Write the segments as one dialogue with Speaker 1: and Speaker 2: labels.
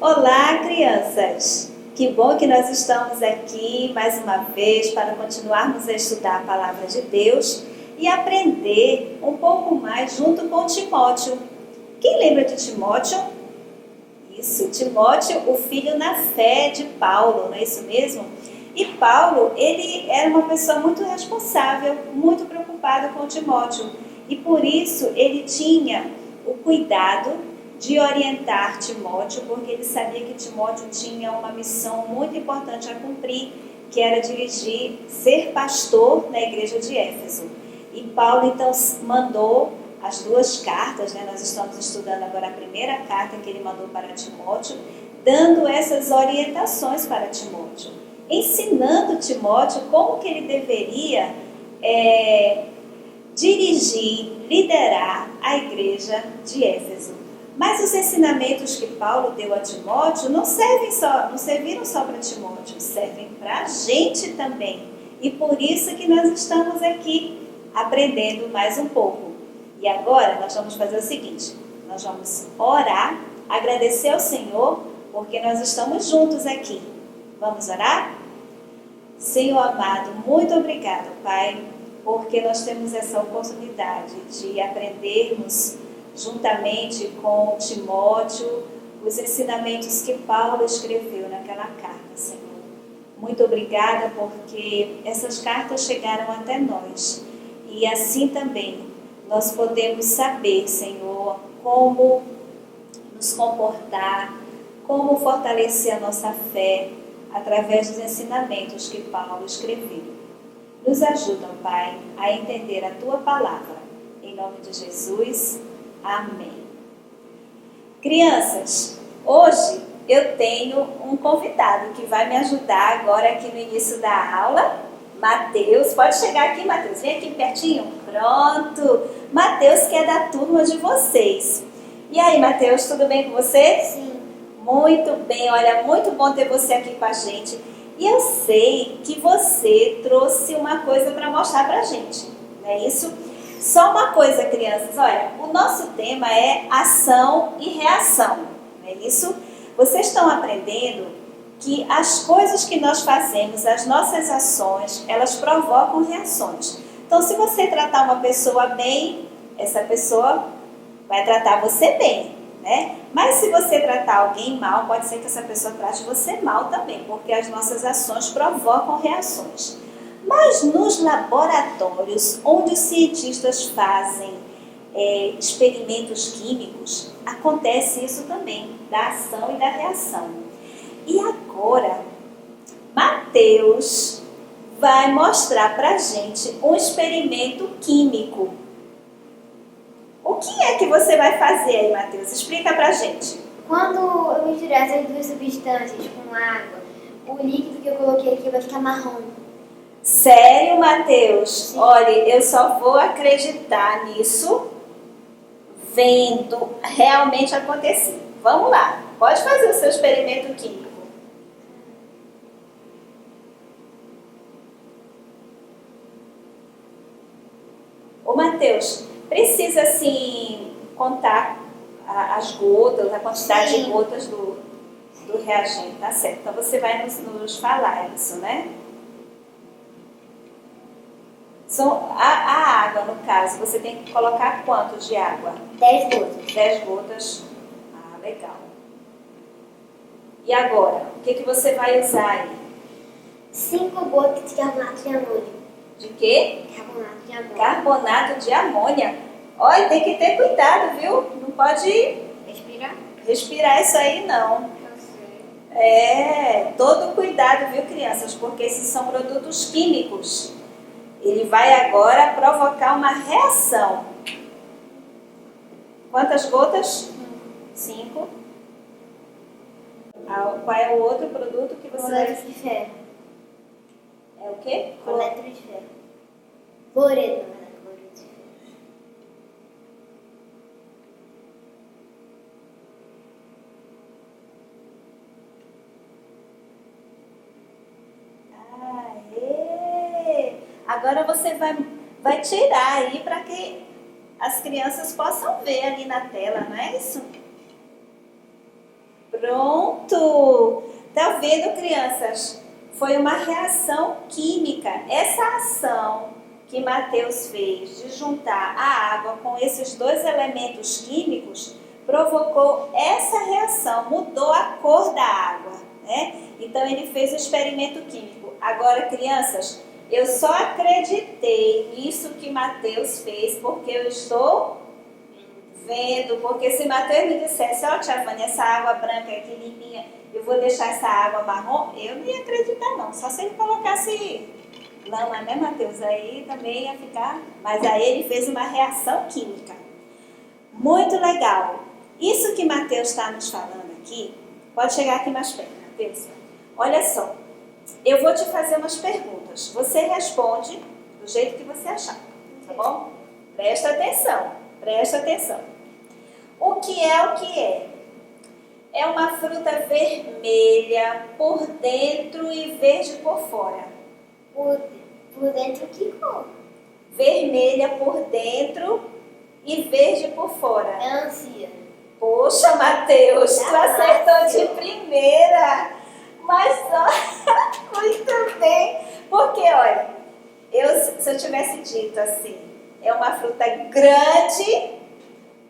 Speaker 1: Olá, crianças! Que bom que nós estamos aqui mais uma vez para continuarmos a estudar a Palavra de Deus e aprender um pouco mais junto com Timóteo. Quem lembra de Timóteo? Isso, Timóteo, o filho na fé de Paulo, não é isso mesmo? E Paulo, ele era uma pessoa muito responsável, muito preocupado com Timóteo. E por isso ele tinha o cuidado de orientar Timóteo, porque ele sabia que Timóteo tinha uma missão muito importante a cumprir, que era dirigir, ser pastor na igreja de Éfeso. E Paulo então mandou as duas cartas, nós estamos estudando agora a primeira carta que ele mandou para Timóteo, dando essas orientações para Timóteo, ensinando Timóteo como que ele deveria dirigir, liderar a igreja de Éfeso. Mas os ensinamentos que Paulo deu a Timóteo não serviram só para Timóteo, servem para a gente também. E por isso que nós estamos aqui aprendendo mais um pouco. E agora nós vamos fazer o seguinte, nós vamos orar, agradecer ao Senhor, porque nós estamos juntos aqui. Vamos orar? Senhor amado, muito obrigado, Pai, porque nós temos essa oportunidade de aprendermos juntamente com Timóteo, os ensinamentos que Paulo escreveu naquela carta, Senhor. Muito obrigada porque essas cartas chegaram até nós. E assim também nós podemos saber, Senhor, como nos comportar, como fortalecer a nossa fé através dos ensinamentos que Paulo escreveu. Nos ajuda, Pai, a entender a Tua palavra. Em nome de Jesus, amém. Crianças, hoje eu tenho um convidado que vai me ajudar agora aqui no início da aula. Mateus, pode chegar aqui, Mateus, vem aqui pertinho. Pronto, Mateus que é da turma de vocês. E aí, Mateus, tudo bem com você?
Speaker 2: Sim.
Speaker 1: Muito bem, olha, muito bom ter você aqui com a gente. E eu sei que você trouxe uma coisa para mostrar para a gente, não é isso? Só uma coisa, crianças, olha, o nosso tema é ação e reação, não é isso? Vocês estão aprendendo que as coisas que nós fazemos, as nossas ações, elas provocam reações. Então, se você tratar uma pessoa bem, essa pessoa vai tratar você bem, né? Mas se você tratar alguém mal, pode ser que essa pessoa trate você mal também, porque as nossas ações provocam reações. Mas nos laboratórios, onde os cientistas fazem experimentos químicos, acontece isso também, da ação e da reação. E agora, Mateus vai mostrar para a gente um experimento químico. O que é que você vai fazer aí, Mateus? Explica para a gente.
Speaker 2: Quando eu misturar essas duas substâncias com água, o líquido que eu coloquei aqui vai ficar marrom.
Speaker 1: Sério, Mateus?
Speaker 2: Sim.
Speaker 1: Olha, eu só vou acreditar nisso vendo realmente acontecer. Vamos lá, pode fazer o seu experimento químico. Ô, Mateus, precisa assim contar as gotas, a quantidade
Speaker 2: Sim.
Speaker 1: de gotas do reagente, tá certo? Então você vai nos falar isso, né? A água, no caso, você tem que colocar quanto de água?
Speaker 2: 10 gotas.
Speaker 1: 10 gotas. Ah, legal. E agora, o que você vai usar aí?
Speaker 2: 5 gotas de carbonato de amônio.
Speaker 1: De quê?
Speaker 2: Carbonato de amônio.
Speaker 1: Carbonato de amônia. Olha, tem que ter cuidado, viu? Não pode respirar isso aí, não.
Speaker 2: Eu sei.
Speaker 1: Todo cuidado, viu, crianças? Porque esses são produtos químicos. Ele vai agora provocar uma reação. Quantas gotas? 5. Qual é o outro produto que você vai...
Speaker 2: Cloreto de ferro.
Speaker 1: É o quê?
Speaker 2: Cloreto de ferro. Cloreto, na verdade. Cloreto de ferro.
Speaker 1: Aê! Agora você vai tirar aí para que as crianças possam ver ali na tela, não é isso? Pronto! Tá vendo, crianças? Foi uma reação química. Essa ação que Mateus fez de juntar a água com esses dois elementos químicos provocou essa reação, mudou a cor da água, né? Então ele fez o experimento químico. Agora, crianças, eu só acreditei nisso que Mateus fez porque eu estou vendo, porque se Mateus me dissesse, ó, tia Vânia, essa água branca aqui limpinha, eu vou deixar essa água marrom, eu não ia acreditar não, só se ele colocasse lama, né, Mateus? Aí também ia ficar, mas aí ele fez uma reação química. Muito legal. Isso que Mateus está nos falando aqui, pode chegar aqui mais perto, Mateus. Olha só, eu vou te fazer umas perguntas, você responde do jeito que você achar, tá bom? Presta atenção, presta atenção. O que é o que é? É uma fruta vermelha por dentro e verde por fora.
Speaker 2: Por dentro que cor?
Speaker 1: Vermelha por dentro e verde por fora.
Speaker 2: Melancia.
Speaker 1: Poxa, Mateus, tu acertou de primeira. Mas, ó, muito bem. Porque, olha, se eu tivesse dito assim, é uma fruta grande.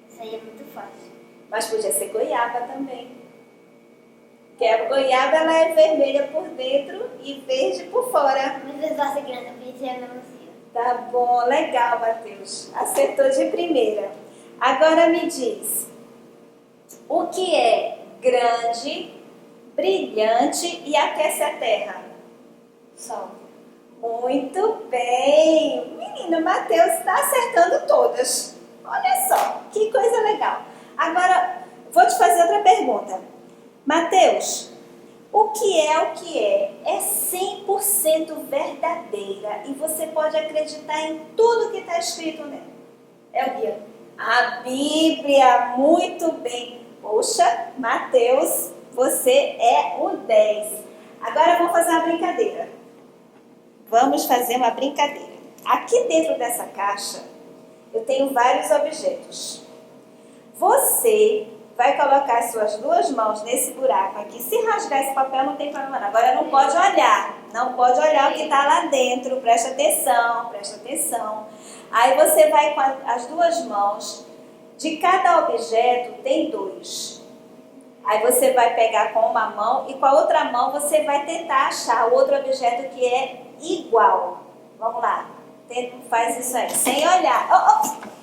Speaker 2: Isso aí é muito fácil.
Speaker 1: Mas podia ser goiaba também. Porque a goiaba ela é vermelha por dentro e verde por fora.
Speaker 2: Mas vezes vai ser grande, eu pensei a melancia.
Speaker 1: Tá bom, legal, Mateus. Acertou de primeira. Agora me diz, o que é grande, brilhante e aquece a terra?
Speaker 2: Sol.
Speaker 1: Muito bem. Menino, Mateus está acertando todas. Olha só, que coisa legal. Agora, vou te fazer outra pergunta. Mateus, o que é? É 100% verdadeira e você pode acreditar em tudo que está escrito nela. É o quê? A Bíblia, muito bem. Poxa, Mateus, você é o 10. Agora vamos fazer uma brincadeira. Vamos fazer uma brincadeira. Aqui dentro dessa caixa, eu tenho vários objetos. Você vai colocar as suas duas mãos nesse buraco aqui. Se rasgar esse papel, não tem problema não. Agora não pode olhar. Não pode olhar o que está lá dentro. Presta atenção, presta atenção. Aí você vai com as duas mãos. De cada objeto tem dois. Aí você vai pegar com uma mão e com a outra mão você vai tentar achar o outro objeto que é igual. Vamos lá. Faz isso aí, sem olhar. Oh, oh.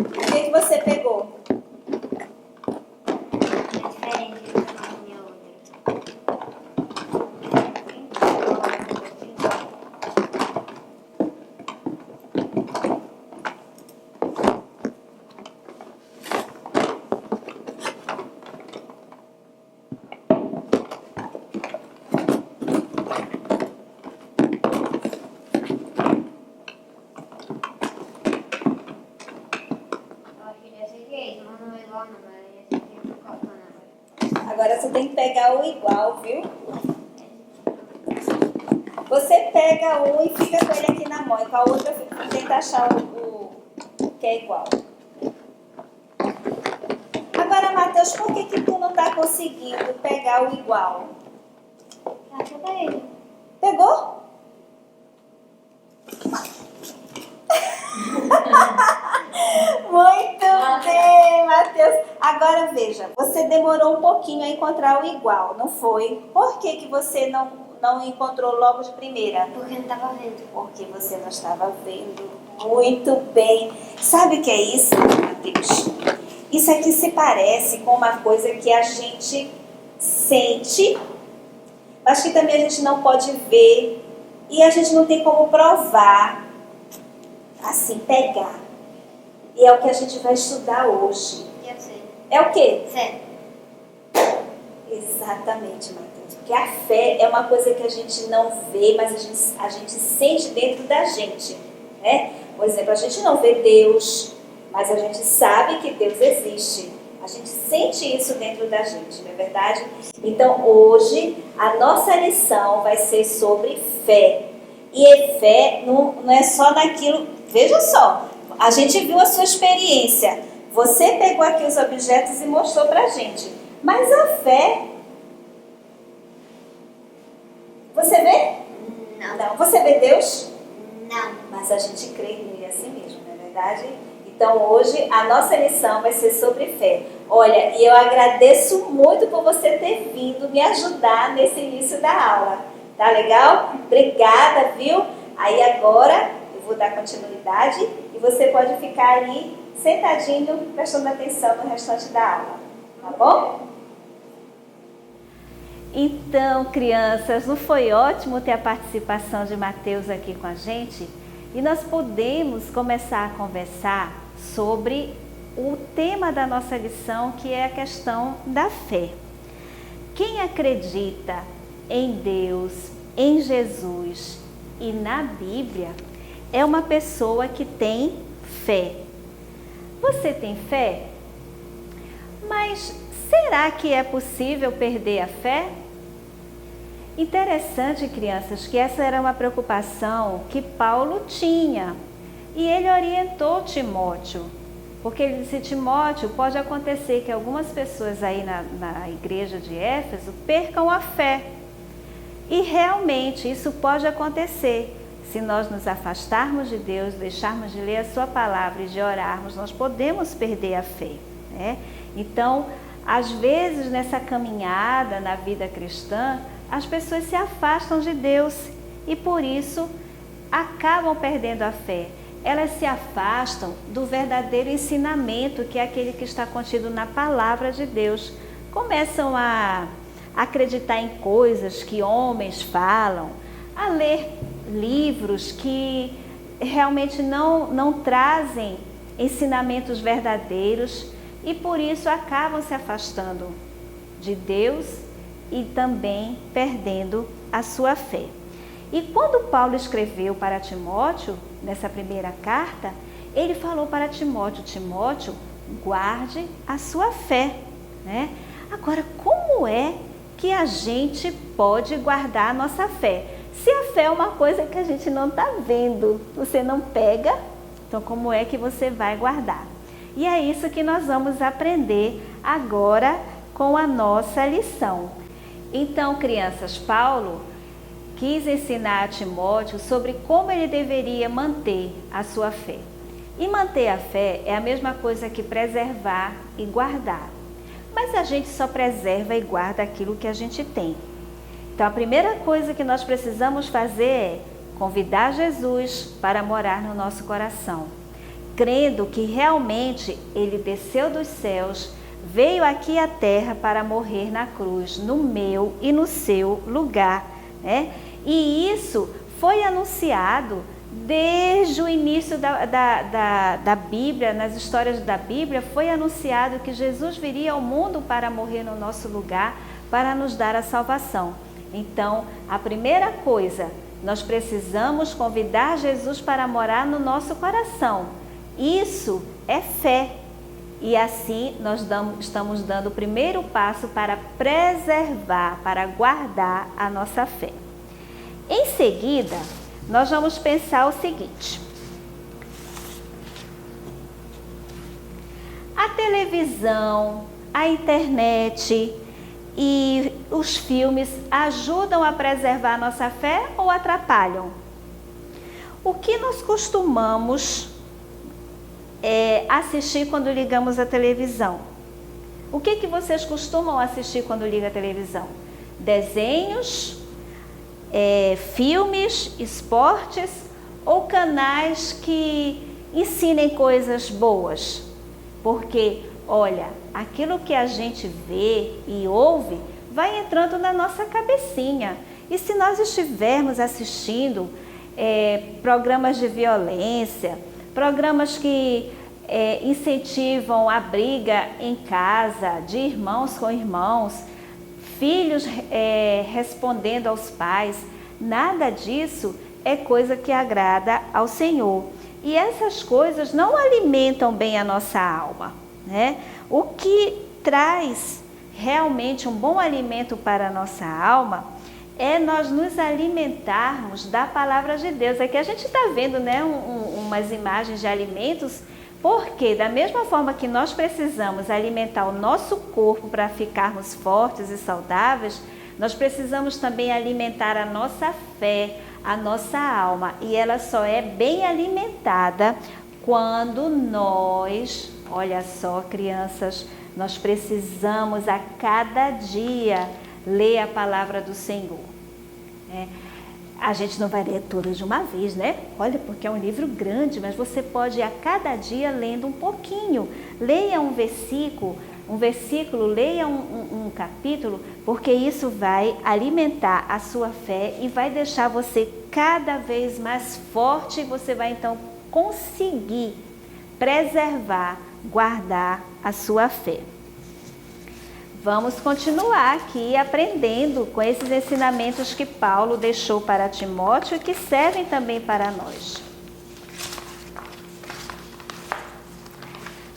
Speaker 1: O que você pegou?
Speaker 2: É diferente de uma e outra.
Speaker 1: Agora você tem que pegar o igual, viu? Você pega um e fica com ele aqui na mão, e com a outra tenta achar o que é igual. Agora, Mateus, por que tu não está conseguindo pegar o igual?
Speaker 2: Acho que é ele.
Speaker 1: Pegou? Muito bem, Mateus. Agora veja, você demorou um pouquinho a encontrar o igual, não foi? Por que você não encontrou logo de primeira?
Speaker 2: Porque não estava vendo.
Speaker 1: Porque você não estava vendo. Muito bem. Sabe o que é isso, Mateus? Isso aqui se parece com uma coisa que a gente sente, mas que também a gente não pode ver e a gente não tem como provar, assim, pegar. E é o que a gente vai estudar hoje.
Speaker 2: Eu sei.
Speaker 1: É o quê?
Speaker 2: Fé.
Speaker 1: Exatamente, Mateus. Porque a fé é uma coisa que a gente não vê, mas a gente sente dentro da gente, né? Por exemplo, a gente não vê Deus, mas a gente sabe que Deus existe. A gente sente isso dentro da gente, não é verdade? Então, hoje, a nossa lição vai ser sobre fé. E fé não é só naquilo... Veja só, a gente viu a sua experiência. Você pegou aqui os objetos e mostrou pra gente. Mas a fé... Você vê? Não. Você vê Deus?
Speaker 2: Não.
Speaker 1: Mas a gente crê nele assim mesmo, não é verdade? Então hoje a nossa lição vai ser sobre fé. Olha, e eu agradeço muito por você ter vindo me ajudar nesse início da aula. Tá legal? Obrigada, viu? Aí agora eu vou dar continuidade e você pode ficar aí sentadinho, prestando atenção no restante da aula. Tá bom? Então, crianças, não foi ótimo ter a participação de Mateus aqui com a gente? E nós podemos começar a conversar sobre o tema da nossa lição, que é a questão da fé. Quem acredita em Deus, em Jesus e na Bíblia, é uma pessoa que tem fé. Você tem fé? Mas será que é possível perder a fé? Interessante, crianças, que essa era uma preocupação que Paulo tinha. E ele orientou Timóteo. Porque ele disse, Timóteo, pode acontecer que algumas pessoas aí na igreja de Éfeso percam a fé. E realmente isso pode acontecer. Se nós nos afastarmos de Deus, deixarmos de ler a sua palavra e de orarmos, nós podemos perder a fé, né? Então, às vezes nessa caminhada na vida cristã, as pessoas se afastam de Deus e por isso acabam perdendo a fé. Elas se afastam do verdadeiro ensinamento, que é aquele que está contido na palavra de Deus. Começam a acreditar em coisas que homens falam, a ler livros que realmente não trazem ensinamentos verdadeiros e por isso acabam se afastando de Deus e também perdendo a sua fé. E quando Paulo escreveu para Timóteo, nessa primeira carta, ele falou para Timóteo, Timóteo, guarde a sua fé, né? Agora, como é que a gente pode guardar a nossa fé? Se a fé é uma coisa que a gente não está vendo, você não pega, então como é que você vai guardar? E é isso que nós vamos aprender agora com a nossa lição. Então, crianças, Paulo quis ensinar a Timóteo sobre como ele deveria manter a sua fé. E manter a fé é a mesma coisa que preservar e guardar. Mas a gente só preserva e guarda aquilo que a gente tem. Então, a primeira coisa que nós precisamos fazer é convidar Jesus para morar no nosso coração, crendo que realmente Ele desceu dos céus, veio aqui à terra para morrer na cruz, no meu e no seu lugar, né? E isso foi anunciado desde o início da Bíblia, nas histórias da Bíblia, foi anunciado que Jesus viria ao mundo para morrer no nosso lugar, para nos dar a salvação. Então, a primeira coisa, nós precisamos convidar Jesus para morar no nosso coração. Isso é fé. E assim nós estamos dando o primeiro passo para preservar, para guardar a nossa fé. Em seguida, nós vamos pensar o seguinte: a televisão, a internet e os filmes ajudam a preservar a nossa fé ou atrapalham? O que nós costumamos assistir quando ligamos a televisão? O que vocês costumam assistir quando ligam a televisão? Desenhos, filmes, esportes ou canais que ensinem coisas boas? Porque, olha, aquilo que a gente vê e ouve vai entrando na nossa cabecinha. E se nós estivermos assistindo programas de violência, programas que incentivam a briga em casa, de irmãos com irmãos, filhos respondendo aos pais, nada disso é coisa que agrada ao Senhor. E essas coisas não alimentam bem a nossa alma. né? O que traz realmente um bom alimento para a nossa alma é nós nos alimentarmos da palavra de Deus. Aqui a gente está vendo, né, umas imagens de alimentos, porque da mesma forma que nós precisamos alimentar o nosso corpo para ficarmos fortes e saudáveis, nós precisamos também alimentar a nossa fé, a nossa alma. E ela só é bem alimentada quando nós, olha só, crianças, nós precisamos a cada dia ler a palavra do Senhor. A gente não vai ler tudo de uma vez, né? Olha, porque é um livro grande, mas você pode ir a cada dia lendo um pouquinho. Leia um versículo, leia um capítulo, porque isso vai alimentar a sua fé e vai deixar você cada vez mais forte e você vai então conseguir preservar, guardar a sua fé. Vamos continuar aqui aprendendo com esses ensinamentos que Paulo deixou para Timóteo e que servem também para nós.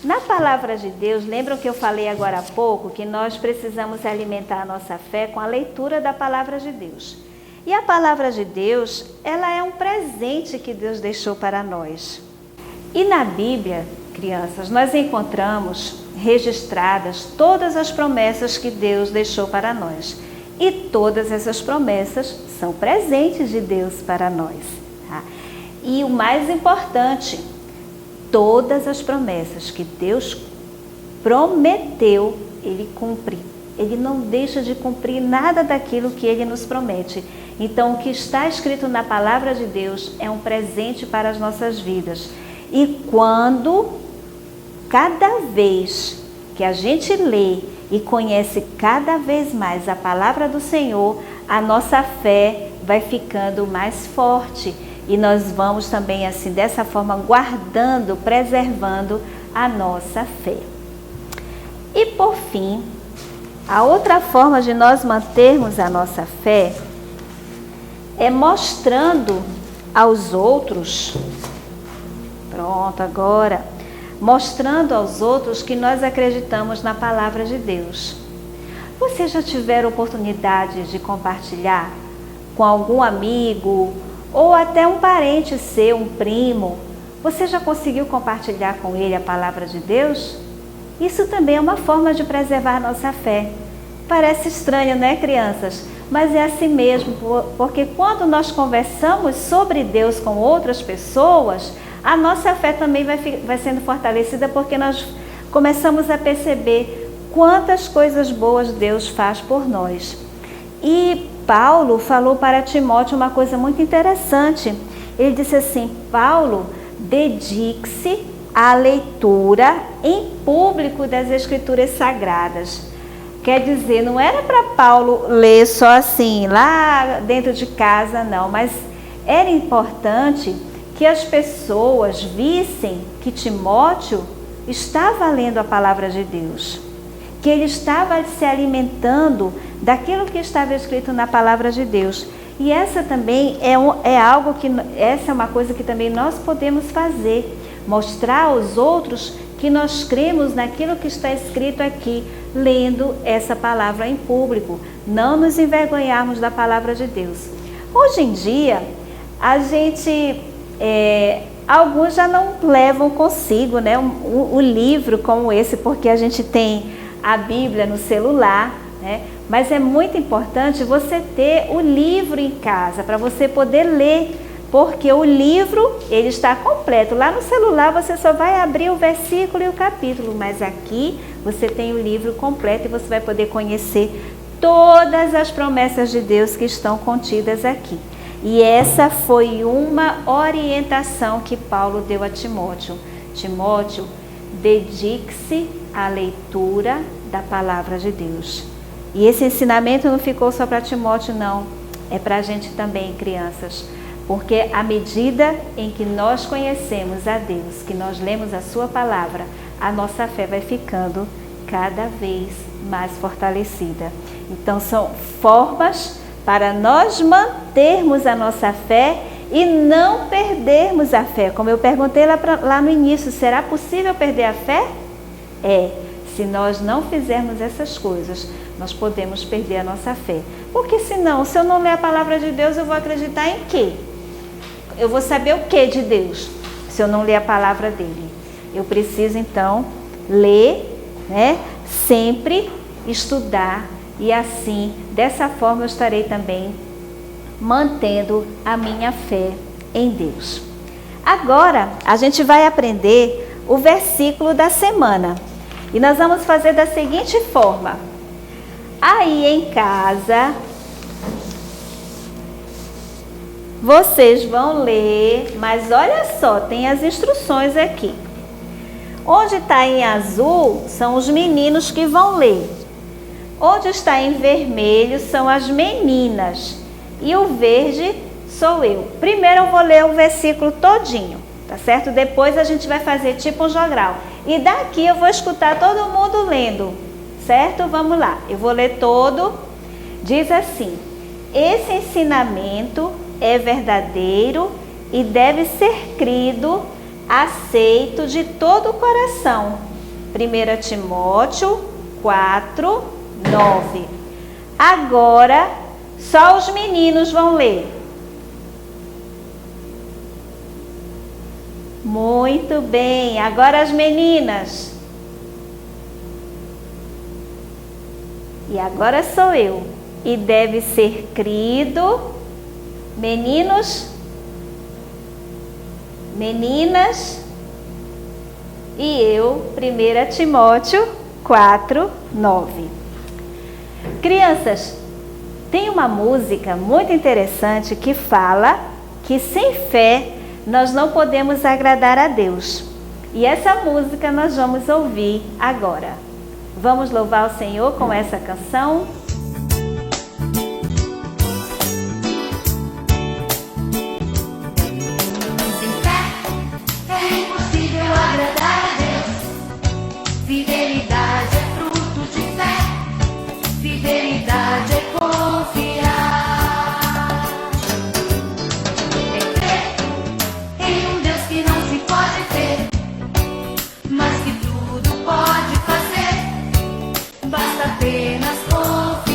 Speaker 1: Na palavra de Deus, lembram que eu falei agora há pouco que nós precisamos alimentar a nossa fé com a leitura da palavra de Deus. E a palavra de Deus, ela é um presente que Deus deixou para nós. E na Bíblia, crianças, nós encontramos registradas todas as promessas que Deus deixou para nós. E todas essas promessas são presentes de Deus para nós. Tá? E o mais importante, todas as promessas que Deus prometeu, Ele cumpre. Ele não deixa de cumprir nada daquilo que Ele nos promete. Então, o que está escrito na palavra de Deus é um presente para as nossas vidas. E cada vez que a gente lê e conhece cada vez mais a palavra do Senhor, a nossa fé vai ficando mais forte. E nós vamos também, assim, dessa forma, guardando, preservando a nossa fé. E por fim, a outra forma de nós mantermos a nossa fé é mostrando aos outros, pronto, agora, mostrando aos outros que nós acreditamos na palavra de Deus. Vocês já tiveram oportunidade de compartilhar com algum amigo ou até um parente seu, um primo? Você já conseguiu compartilhar com ele a palavra de Deus? Isso também é uma forma de preservar a nossa fé. Parece estranho, né, crianças? Mas é assim mesmo, porque quando nós conversamos sobre Deus com outras pessoas, a nossa fé também vai sendo fortalecida, porque nós começamos a perceber quantas coisas boas Deus faz por nós. E Paulo falou para Timóteo uma coisa muito interessante. Ele disse assim: Paulo, dedique-se à leitura em público das Escrituras Sagradas. Quer dizer, não era para Paulo ler só assim, lá dentro de casa, não, mas era importante que as pessoas vissem que Timóteo estava lendo a palavra de Deus, que ele estava se alimentando daquilo que estava escrito na palavra de Deus. E essa também essa é uma coisa que também nós podemos fazer, mostrar aos outros que nós cremos naquilo que está escrito aqui, lendo essa palavra em público, não nos envergonharmos da palavra de Deus. Hoje em dia, a gente, alguns já não levam consigo, né, um livro como esse, porque a gente tem a Bíblia no celular, né? Mas é muito importante você ter o livro em casa, para você poder ler, porque o livro, ele está completo. Lá no celular você só vai abrir o versículo e o capítulo, mas aqui você tem o livro completo e você vai poder conhecer todas as promessas de Deus que estão contidas aqui. E essa foi uma orientação que Paulo deu a Timóteo. Timóteo, dedique-se à leitura da palavra de Deus. E esse ensinamento não ficou só para Timóteo, não. É para a gente também, crianças. Porque à medida em que nós conhecemos a Deus, que nós lemos a sua palavra, a nossa fé vai ficando cada vez mais fortalecida. Então são formas para nós mantermos a nossa fé e não perdermos a fé. Como eu perguntei lá no início, será possível perder a fé? Se nós não fizermos essas coisas, nós podemos perder a nossa fé. Porque senão, se eu não ler a palavra de Deus, eu vou acreditar em quê? Eu vou saber o que de Deus, se eu não ler a palavra dele? Eu preciso, então, ler, né? Sempre estudar, e assim, dessa forma, eu estarei também mantendo a minha fé em Deus. Agora, a gente vai aprender o versículo da semana. E nós vamos fazer da seguinte forma. Aí em casa, vocês vão ler, mas olha só, tem as instruções aqui. Onde está em azul, são os meninos que vão ler. Onde está em vermelho, são as meninas. E o verde sou eu. Primeiro eu vou ler o versículo todinho, tá certo? Depois a gente vai fazer tipo um jogral. E daqui eu vou escutar todo mundo lendo, certo? Vamos lá, eu vou ler todo. Diz assim: esse ensinamento é verdadeiro e deve ser crido, aceito de todo o coração. 1 Timóteo 4, 9. Agora, só os meninos vão ler. Muito bem, agora as meninas. E agora sou eu. E deve ser crido, meninos, meninas, e eu, 1 Timóteo 4, 9. Crianças, tem uma música muito interessante que fala que sem fé nós não podemos agradar a Deus. E essa música nós vamos ouvir agora. Vamos louvar o Senhor com essa canção?
Speaker 3: Sem fé é impossível agradar a Deus. Fidelidade é fruto de fé. Fidelidade é confiar. É crer em um Deus que não se pode ver, mas que tudo pode fazer. Basta apenas confiar.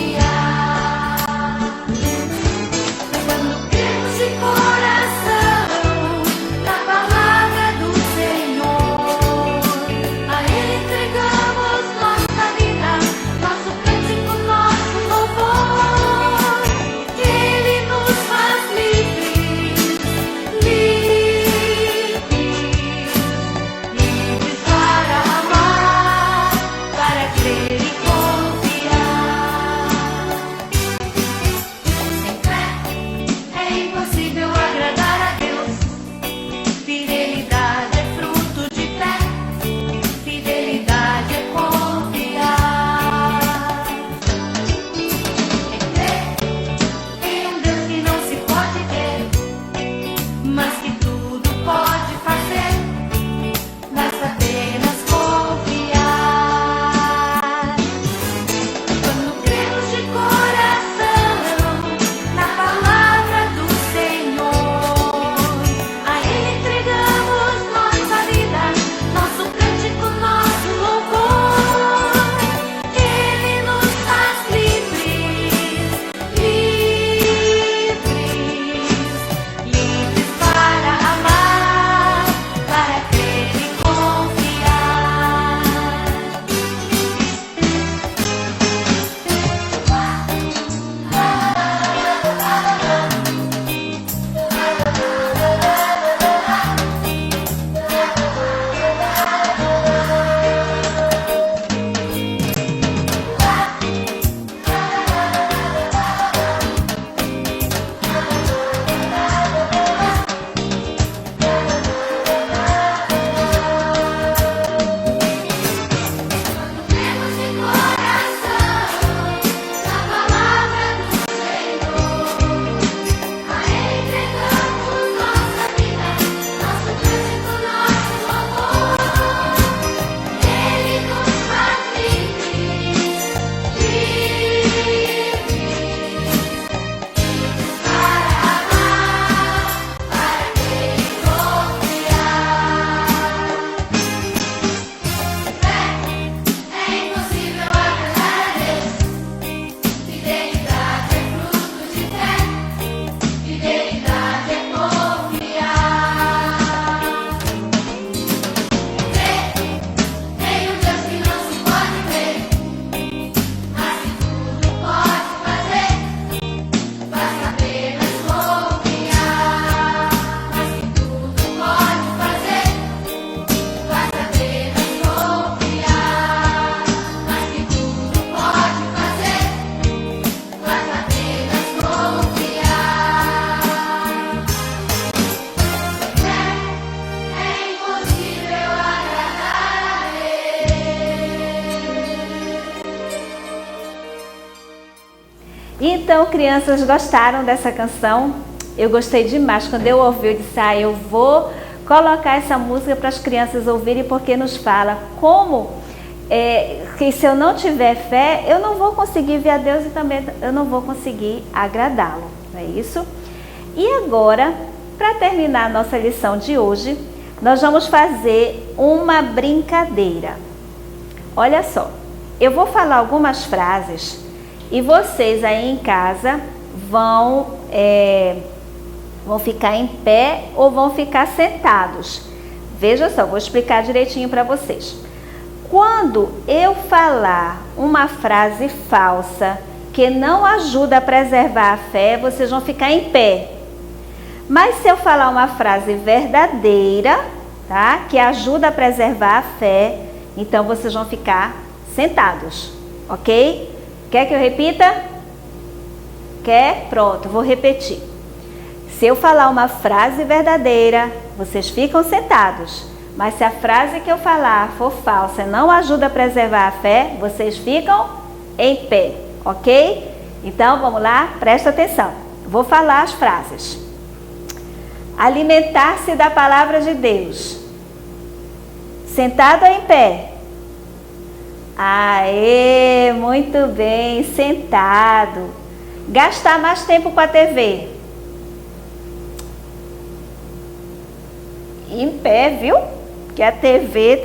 Speaker 1: Então, crianças, gostaram dessa canção? Eu gostei demais. Quando eu ouvi, eu disse, eu vou colocar essa música para as crianças ouvirem, porque nos fala como que se eu não tiver fé, eu não vou conseguir ver a Deus e também eu não vou conseguir agradá-lo. Não é isso? E agora, para terminar a nossa lição de hoje, nós vamos fazer uma brincadeira. Olha só, eu vou falar algumas frases e vocês aí em casa vão ficar em pé ou vão ficar sentados. Veja só, vou explicar direitinho para vocês. Quando eu falar uma frase falsa que não ajuda a preservar a fé, vocês vão ficar em pé. Mas se eu falar uma frase verdadeira, tá? Que ajuda a preservar a fé, então vocês vão ficar sentados, ok? Quer que eu repita? Quer? Pronto, vou repetir. Se eu falar uma frase verdadeira, vocês ficam sentados. Mas se a frase que eu falar for falsa e não ajuda a preservar a fé, vocês ficam em pé, ok? Então, vamos lá? Presta atenção. Vou falar as frases. Alimentar-se da palavra de Deus. Sentado ou em pé? Aê, muito bem, sentado. Gastar mais tempo com a TV. Em pé, viu? Porque a TV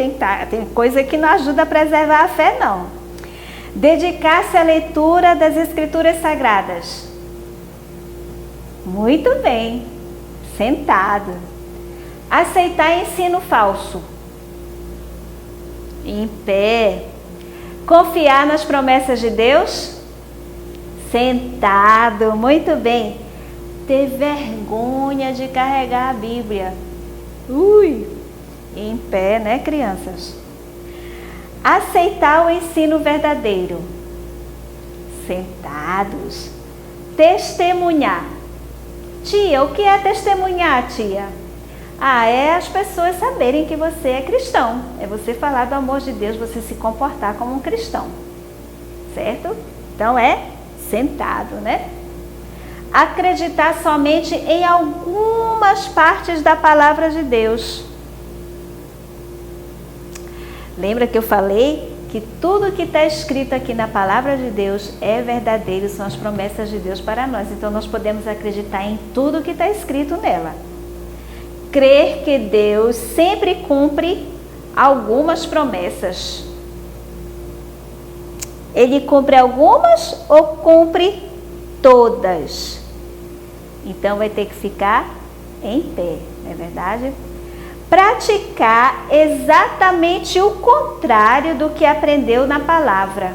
Speaker 1: tem coisa que não ajuda a preservar a fé, não. Dedicar-se à leitura das Escrituras Sagradas. Muito bem, sentado. Aceitar ensino falso. Em pé. Confiar nas promessas de Deus? Sentado, muito bem. Ter vergonha de carregar a Bíblia. Em pé, né, crianças? Aceitar o ensino verdadeiro. Sentados. Testemunhar. Tia, o que é testemunhar, tia? É as pessoas saberem que você é cristão. É você falar do amor de Deus, você se comportar como um cristão. Certo? Então é sentado, né? Acreditar somente em algumas partes da palavra de Deus. Lembra que eu falei que tudo que está escrito aqui na palavra de Deus é verdadeiro, são as promessas de Deus para nós. Então nós podemos acreditar em tudo que está escrito nela. Crer que Deus sempre cumpre algumas promessas. Ele cumpre algumas ou cumpre todas? Então vai ter que ficar em pé, não é verdade? Praticar exatamente o contrário do que aprendeu na palavra.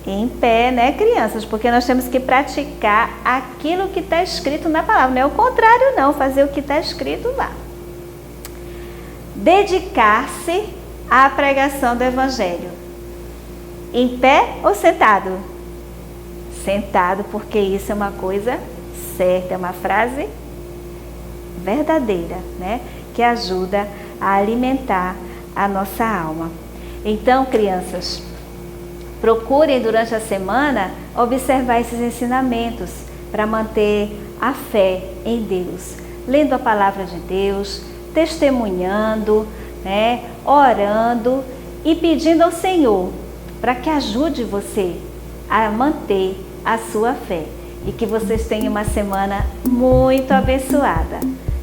Speaker 1: Em pé, né, crianças? Porque nós temos que praticar aquilo que está escrito na palavra. Não é o contrário, não. Fazer o que está escrito lá. Dedicar-se à pregação do Evangelho. Em pé ou sentado? Sentado, porque isso é uma coisa certa. É uma frase verdadeira, né? Que ajuda a alimentar a nossa alma. Então, crianças, procurem durante a semana observar esses ensinamentos para manter a fé em Deus, lendo a palavra de Deus, testemunhando, né, orando e pedindo ao Senhor para que ajude você a manter a sua fé e que vocês tenham uma semana muito abençoada.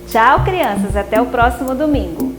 Speaker 1: Tchau, crianças, até o próximo domingo.